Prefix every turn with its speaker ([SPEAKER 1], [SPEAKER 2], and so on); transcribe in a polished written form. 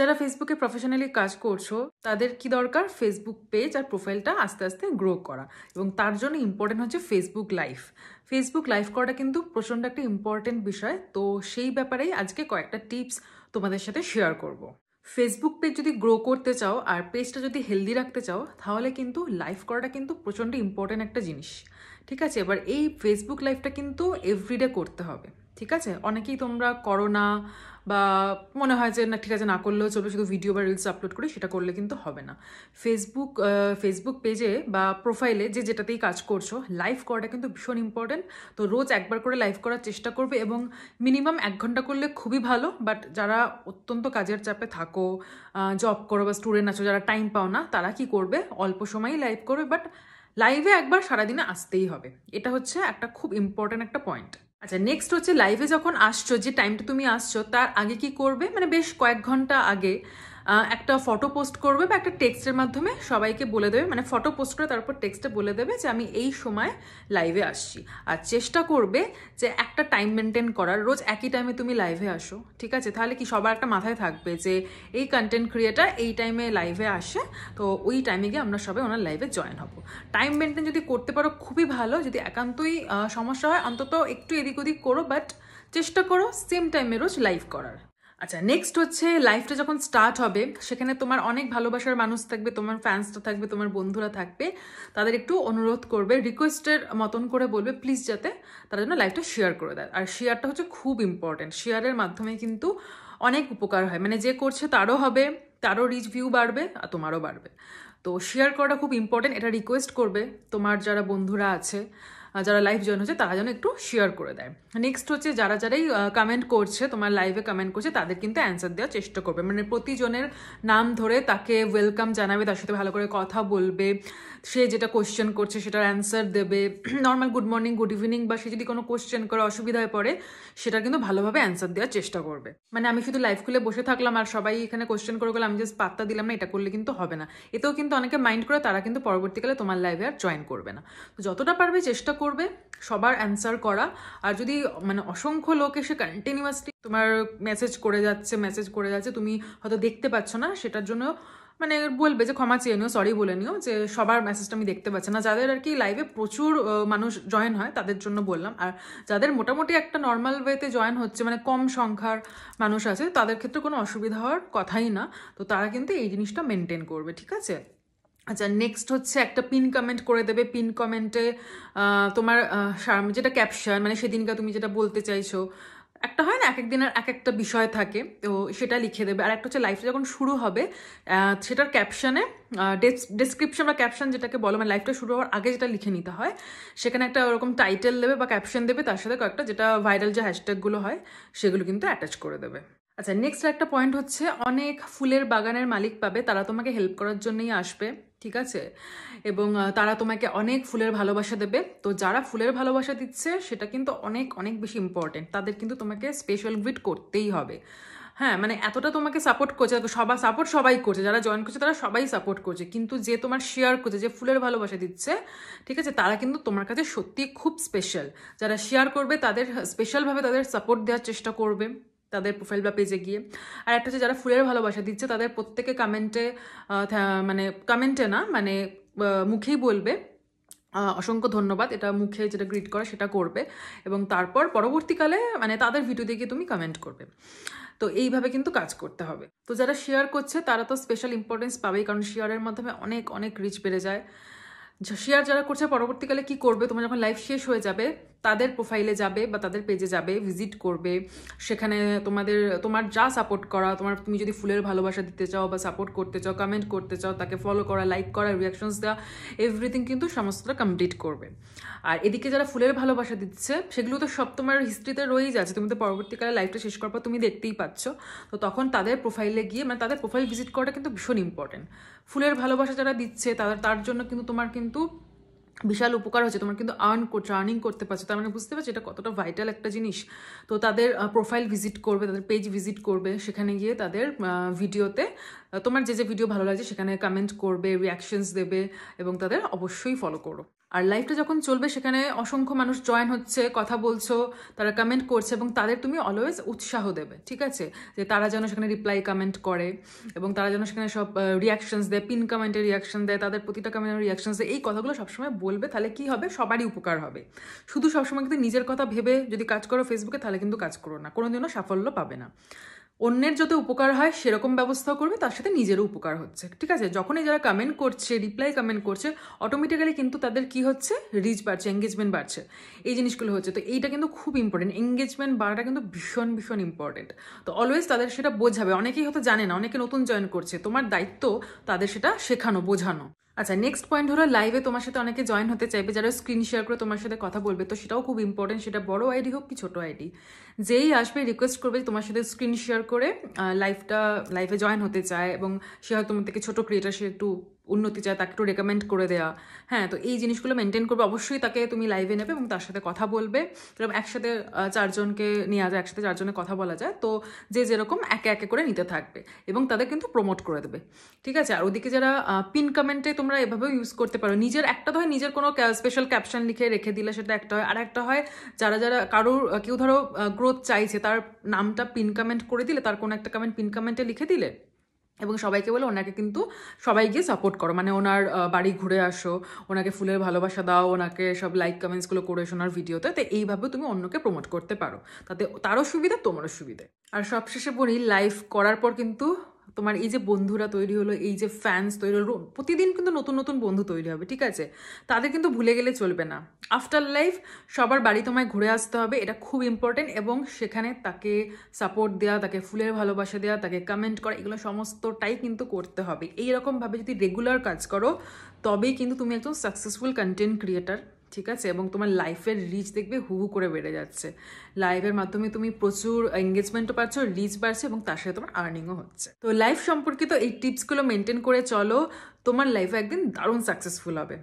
[SPEAKER 1] যারা ফেসবুকে প্রফেশনালি কাজ করছো তাদের কি দরকার, ফেসবুক পেজ আর প্রোফাইলটা আস্তে আস্তে গ্রো করা, এবং তার জন্য ইম্পর্টেন্ট হচ্ছে ফেসবুক লাইভ। ফেসবুক লাইভ করাটা কিন্তু প্রচণ্ড একটা ইম্পর্টেন্ট বিষয়। তো সেই ব্যাপারেই আজকে কয়েকটা টিপস তোমাদের সাথে শেয়ার করব। ফেসবুক পেজ যদি গ্রো করতে চাও আর পেজটা যদি হেলদি রাখতে চাও, তাহলে কিন্তু লাইভ করাটা কিন্তু প্রচণ্ড ইম্পর্টেন্ট একটা জিনিস। ঠিক আছে, এবার এই ফেসবুক লাইভটা কিন্তু এভরিডে করতে হবে। ঠিক আছে, অনেকেই তোমরা করো না, বা মনে হয় যে না ঠিক আছে না করলেও চলবে, শুধু ভিডিও বা রিলস আপলোড করি, সেটা করলে কিন্তু হবে না। ফেসবুক পেজে বা প্রোফাইলে যেটাতেই কাজ করছো, লাইভ করাটা কিন্তু ভীষণ ইম্পর্টেন্ট। তো রোজ একবার করে লাইভ করার চেষ্টা করবে, এবং মিনিমাম 1 ঘন্টা করলে খুবই ভালো। বাট যারা অত্যন্ত কাজের চাপে থাকো, জব করো বা স্টুডেন্ট আছো, যারা টাইম পাও না, তারা কি করবে, অল্প সময়ই লাইভ করবে, বাট লাইভে একবার সারাদিনে আসতেই হবে। এটা হচ্ছে একটা খুব ইম্পর্টেন্ট একটা পয়েন্ট। আচ্ছা, নেক্সট হচ্ছে লাইভে যখন আসছো, যে টাইমটা তুমি আসছো তার আগে কি করবে, মানে বেশ কয়েক ঘন্টা আগে একটা ফটো পোস্ট করবে বা একটা টেক্সটের মাধ্যমে সবাইকে বলে দেবে, মানে ফটো পোস্ট করে তারপর টেক্সটে বলে দেবে যে আমি এই সময় লাইভে আসছি। আর চেষ্টা করবে যে একটা টাইম মেনটেন করার, রোজ একই টাইমে তুমি লাইভে আসো। ঠিক আছে, তাহলে কি সবার একটা মাথায় থাকবে যে এই কন্টেন্ট ক্রিয়েটার এই টাইমে লাইভে আসে, তো ওই টাইমে গিয়ে আমরা সবাই ওনার লাইভে জয়েন হব। টাইম মেনটেন যদি করতে পারো খুবই ভালো, যদি একান্তই সমস্যা হয় অন্তত একটু এদিক ওদিক করো, বাট চেষ্টা করো সেম টাইমে রোজ লাইভ করার। আচ্ছা, নেক্সট হচ্ছে লাইভটা যখন স্টার্ট হবে, সেখানে তোমার অনেক ভালোবাসার মানুষ থাকবে, তোমার ফ্যান্সরা থাকবে, তোমার বন্ধুরা থাকবে। তাদের একটু অনুরোধ করবে, রিকোয়েস্টের মতন করে বলবে প্লিজ যাতে তারা যেন লাইভটা শেয়ার করে দেয়। আর শেয়ারটা হচ্ছে খুব ইম্পর্টেন্ট। শেয়ারের মাধ্যমে কিন্তু অনেক উপকার হয়, মানে যে করছে তারও হবে, তারও রিচ ভিউ বাড়বে আর তোমারও বাড়বে। তো শেয়ার করাটা খুব ইম্পর্টেন্ট। এটা রিকোয়েস্ট করবে তোমার যারা বন্ধুরা আছে, যারা লাইভ জয়েন হচ্ছে, তারা যেন একটু শেয়ার করে দেয়। নেক্সট হচ্ছে যারাই কমেন্ট করছে, তোমার লাইভে কমেন্ট করছে, তাদের কিন্তু অ্যান্সার দেওয়ার চেষ্টা করবে, মানে প্রতিজনের নাম ধরে তাকে ওয়েলকাম জানাবে, তার সাথে ভালো করে কথা বলবে, সে যেটা কোয়েশ্চেন করছে সেটার অ্যান্সার দেবে। Normal good morning, good evening, বা সে যদি কোনো কোয়েশ্চেন করে অসুবিধায় পড়ে, সেটা কিন্তু ভালোভাবে অ্যান্সার দেওয়ার চেষ্টা করবে। মানে আমি শুধু লাইভ খুলে বসে থাকলাম আর সবাই এখানে কোয়েশ্চেন করে গেলে আমি জাস্ট পাত্তা দিলাম না, এটা করলে কিন্তু হবে না। এতেও কিন্তু অনেকে মাইন্ড করে, তারা কিন্তু পরবর্তীকালে তোমার লাইভে আর জয়েন করবে না। তো যতটা পারবে চেষ্টা করবে সবার অ্যান্সার করা। আর যদি মানে অসংখ্য লোক এসে কন্টিনিউয়াসলি তোমার মেসেজ করে যাচ্ছে, তুমি হয়তো দেখতে পাচ্ছ না, সেটার জন্য মানে বলবে যে ক্ষমা চেয়ে নিও, সরি বলে নিও যে সবার মেসেজটা আমি দেখতে পাচ্ছি না। যাদের আর কি লাইভে প্রচুর মানুষ জয়েন হয় তাদের জন্য বললাম, আর যাদের মোটামুটি একটা নর্মাল ওয়েতে জয়েন হচ্ছে, মানে কম সংখ্যার মানুষ আছে, তাদের ক্ষেত্রে কোনো অসুবিধা হওয়ার কথাই না। তো তারা কিন্তু এই জিনিসটা মেনটেন করবে। ঠিক আছে। আচ্ছা, নেক্সট হচ্ছে একটা পিন কমেন্ট করে দেবে। পিন কমেন্টে তোমার যেটা ক্যাপশন, মানে সেদিনকার তুমি যেটা বলতে চাইছো, একটা হয় না এক এক দিনের এক একটা বিষয় থাকে, তো সেটা লিখে দেবে। আর একটা হচ্ছে লাইভটা যখন শুরু হবে, সেটার ক্যাপশনে ডেসক্রিপশন বা ক্যাপশন যেটাকে বলো, মানে লাইভটা শুরু হওয়ার আগে যেটা লিখে নিতে হয়, সেখানে একটা ওরকম টাইটেল দেবে বা ক্যাপশন দেবে, তার সাথে কয়েকটা যেটা ভাইরাল যে হ্যাশট্যাগুলো হয় সেগুলো কিন্তু অ্যাটাচ করে দেবে। আচ্ছা, নেক্সট একটা পয়েন্ট হচ্ছে অনেক ফুলের বাগানের মালিক পাবে, তারা তোমাকে হেল্প করার জন্যই আসবে। ঠিক আছে, এবং তারা তোমাকে অনেক ফুলের ভালোবাসা দেবে। তো যারা ফুলের ভালোবাসা দিচ্ছে সেটা কিন্তু অনেক অনেক বেশি ইম্পর্টেন্ট, তাদের কিন্তু তোমাকে স্পেশাল গ্রিট করতেই হবে। হ্যাঁ, মানে এতটা তোমাকে সাপোর্ট করছে, সবাই করছে, যারা জয়েন করছে তারা সবাই সাপোর্ট করছে, কিন্তু যে তোমার শেয়ার করছে, যে ফুলের ভালোবাসা দিচ্ছে, ঠিক আছে, তারা কিন্তু তোমার কাছে সত্যি খুব স্পেশাল। যারা শেয়ার করবে তাদের স্পেশালভাবে তাদের সাপোর্ট দেওয়ার চেষ্টা করবে তাদের প্রোফাইল বা পেজে গিয়ে। আর একটা হচ্ছে যারা ফুলের ভালোবাসা দিচ্ছে, তাদের প্রত্যেকে কমেন্টে, মানে কমেন্টে না, মানে মুখেই বলবে অসংখ্য ধন্যবাদ, এটা মুখে যেটা গ্রিট করা সেটা করবে, এবং তারপর পরবর্তীকালে মানে তাদের ভিডিও দেখে তুমি কমেন্ট করবে। তো এইভাবে কিন্তু কাজ করতে হবে। তো যারা শেয়ার করছে তারা তো স্পেশাল ইম্পর্টেন্স পাবেই, কারণ শেয়ারের মাধ্যমে অনেক অনেক রিচ বেড়ে যায়। শেয়ার যারা করছে পরবর্তীকালে কি করবে, তোমার যখন লাইভ শেষ হয়ে যাবে, তাদের প্রোফাইলে যাবে বা তাদের পেজে যাবে, ভিজিট করবে, সেখানে তোমার যা সাপোর্ট করা, তুমি যদি ফুলের ভালোবাসা দিতে চাও বা সাপোর্ট করতে চাও, কমেন্ট করতে চাও, তাকে ফলো করা, লাইক করা, রিয়াকশনস দেওয়া, এভরিথিং কিন্তু সমস্তটা কমপ্লিট করবে। আর এদিকে যারা ফুলের ভালোবাসা দিচ্ছে, সেগুলো তো সব তোমার হিস্ট্রিতে রয়েই যাচ্ছে, তুমি তো পরবর্তীকালে লাইভটা শেষ করার পর তুমি দেখতেই পাচ্ছ। তো তখন তাদের প্রোফাইলে গিয়ে, মানে তাদের প্রোফাইল ভিজিট করাটা কিন্তু ভীষণ ইম্পর্টেন্ট। ফুলের ভালোবাসা যারা দিচ্ছে তার জন্য কিন্তু তোমার কিন্তু বিশাল উপকার হচ্ছে, তোমার কিন্তু আর্নিং করতে পারছো, তার মানে বুঝতে পারছো এটা কতটা ভাইটাল একটা জিনিস। তো তাদের প্রোফাইল ভিজিট করবে, তাদের পেজ ভিজিট করবে, সেখানে গিয়ে তাদের ভিডিওতে তোমার যে ভিডিও ভালো লাগছে সেখানে কমেন্ট করবে, রিয়াকশনস দেবে, এবং তাদের অবশ্যই ফলো করো। আর লাইভটা যখন চলবে সেখানে অসংখ্য মানুষ জয়েন হচ্ছে, কথা বলছো, তারা কমেন্ট করছে, এবং তাদের তুমি অলওয়েজ উৎসাহ দেবে, ঠিক আছে, যে তারা যেন সেখানে রিপ্লাই কমেন্ট করে এবং তারা যেন সেখানে সব রিয়াকশনস দেয়, পিন কমেন্টের রিয়াকশন দেয়, তাদের প্রতিটা কমেন্টের রিয়াকশনস দেয়। এই কথাগুলো সবসময় বলবে, তাহলে কি হবে, সবারই উপকার হবে। শুধু সবসময় কিন্তু নিজের কথা ভেবে যদি কাজ করো ফেসবুকে, তাহলে কিন্তু কাজ করো না, কোনোদিনও সাফল্য পাবে না। অন্যের যত উপকার হয় সেরকম ব্যবস্থা করবে, তার সাথে নিজেরও উপকার হচ্ছে, ঠিক আছে। যখনই যারা কমেন্ট করছে, রিপ্লাই কমেন্ট করছে, অটোমেটিক্যালি কিন্তু তাদের কি হচ্ছে, রিচ বাড়ছে, এঙ্গেজমেন্ট বাড়ছে, এই জিনিসগুলো হচ্ছে। তো এইটা কিন্তু খুব ইম্পর্টেন্ট, এঙ্গেজমেন্ট বাড়াটা কিন্তু ভীষণ ভীষণ ইম্পর্টেন্ট। তো অলওয়েজ তাদের সেটা বোঝাবে, অনেকেই হয়তো জানে না, অনেকে নতুন জয়েন করছে, তোমার দায়িত্ব তাদের সেটা শেখানো, বোঝানো। আচ্ছা, নেক্সট পয়েন্ট হলো লাইভে তোমার সাথে অনেকে জয়েন হতে চাইবে, যারা স্ক্রিন শেয়ার করে তোমার সাথে কথা বলবে, তো সেটাও খুব ইম্পর্টেন্ট। সেটা বড় আইডি হোক কি ছোট আইডি, যেই আসবে রিকোয়েস্ট করবে তোমার সাথে স্ক্রিন শেয়ার করে লাইভে জয়েন হতে চায়, এবং সে হয়তো তোমার থেকে ছোটো ক্রিয়েটার, সে একটু উন্নতি চায়, তাকে একটু রেকমেন্ড করে দেওয়া। হ্যাঁ, তো এই জিনিসগুলো মেনটেন করবে, অবশ্যই তাকে তুমি লাইভে নেবে এবং তার সাথে কথা বলবে, এবং একসাথে চারজনকে নেওয়া যায়, একসাথে চারজনে কথা বলা যায়, তো যে যেরকম একে একে করে নিতে থাকবে এবং তাদের কিন্তু প্রমোট করে দেবে, ঠিক আছে। আর ওদিকে যারা পিন কমেন্টে তোমরা এভাবেও ইউজ করতে পারো, নিজের একটা তো হয় নিজের কোনো স্পেশাল ক্যাপশন লিখে রেখে দিলে, সেটা একটা হয়। আর একটা হয় যারা যারা কেউ ধরো গ্রোথ চাইছে, তার নামটা পিন কমেন্ট করে দিলে, তার কোনো একটা কমেন্ট পিন কমেন্টে লিখে দিলে, এবং সবাইকে বলে ওনাকে কিন্তু সবাই গিয়ে সাপোর্ট করো, মানে ওনার বাড়ি ঘুরে আসো, ওনাকে ফুলের ভালোবাসা দাও, ওনাকে সব লাইক কমেন্টসগুলো করে এসো ওনার ভিডিওতে। তো এইভাবেও তুমি অন্যকে প্রমোট করতে পারো, তাতে তারও সুবিধা, তোমারও সুবিধে। আর সবশেষে বলি, লাইভ করার পর কিন্তু তোমার এই যে বন্ধুরা তৈরি হলো, এই যে ফ্যান্স তৈরি হলো, প্রতিদিন কিন্তু নতুন নতুন বন্ধু তৈরি হবে, ঠিক আছে। তাদের কিন্তু ভুলে গেলে চলবে না। আফটার লাইফ সবার বাড়ি তোমায় ঘুরে আসতে হবে, এটা খুব ইম্পর্টেন্ট, এবং সেখানে তাকে সাপোর্ট দেওয়া, তাকে ফুলের ভালোবাসা দেওয়া, তাকে কমেন্ট করা, এগুলো সমস্তটাই কিন্তু করতে হবে। এইরকমভাবে যদি রেগুলার কাজ করো, তবেই কিন্তু তুমি একজন সাকসেসফুল কন্টেন্ট ক্রিয়েটার, ঠিক আছে। এবং তোমার লাইফের রিচ দেখবে হু হু করে বেড়ে যাচ্ছে। লাইভের মাধ্যমে তুমি প্রচুর এঙ্গেজমেন্টও পাচ্ছ, রিচ বাড়ছে, এবং তার সাথে তোমার আর্নিংও হচ্ছে। তো লাইফ সম্পর্কিত এই টিপসগুলো মেনটেন করে চলো, তোমার লাইফে একদিন দারুণ সাকসেসফুল হবে।